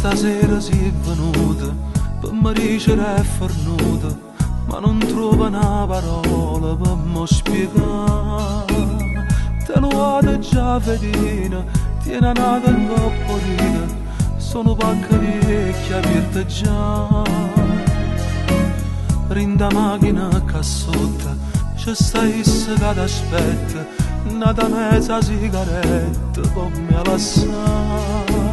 stasera si è venuta per mi dicere è fornuta, ma non trova una parola per mi spiegare. Te lo vado già vedina, tiene nata in coppolita, sono panca vecchia aperta già. Rinda macchina cassotta, c'è stai che t'aspetta, nata mezza sigaretta, come la sa.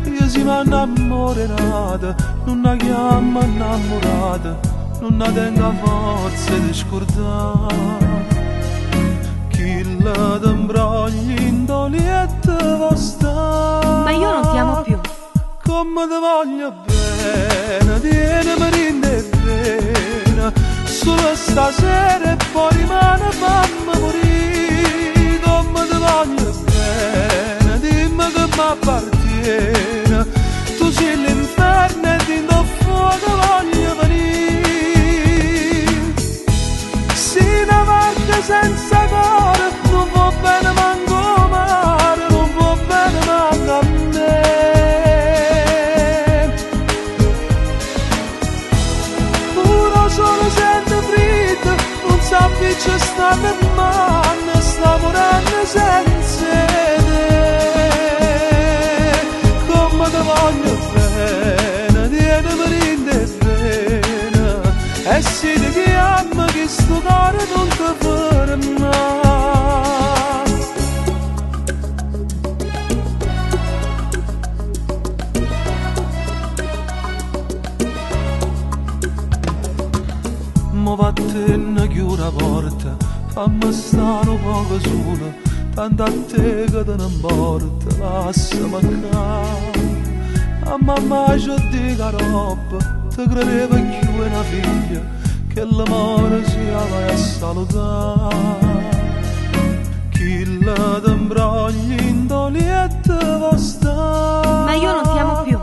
Io si mi innamorata, non la chiamo innamorata, non la tengo forza di scordare. Chi la t'imbrogli in dolietta va stare. Ma io non ti amo più. Come ti voglio bene, tienimi rinde bene, solo stasera e poi rimane fammi morire. Come ti voglio bene, dimmi che mi appartiene, tu sei l'inferno e ti do fuoco voglio venire. Si una parte senza cuore, non va bene manco mare, non va bene manco a me. Solo sente freddo, non sappi c'è sta per mano, sta morendo senza te. Come ti voglio bene, tienimi rinde bene, e se ti chiamo che sto cuore non ti ferma. Mo vattene chiude la porta, fammi stare un poco sola, tanto a te che te ne importa, lasciami qua. A mamma ci dica roba, ti credeva più una figlia, che l'amore sia vai a salutare. Chi la t'imbrogli in dolietta va stare. Ma io non ti amo più.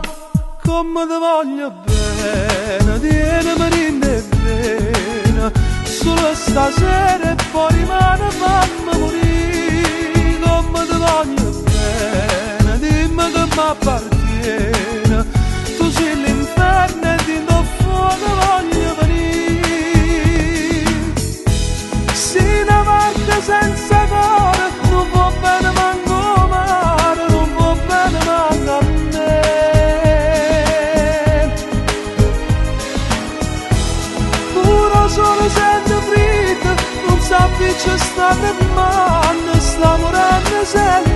Come ti voglio bene, tienimi rinde bene, solo stasera e poi rimane fammi morire. Come ti voglio bene, dimmi che mi appartiene, tu sei l'inferno e ti do fuoco voglio venire. Si una parte senza cuore, non va bene manco mare, non va bene manco a me. Solo sente freddo, non sappi c'è sta per mano, sta morendo sempre.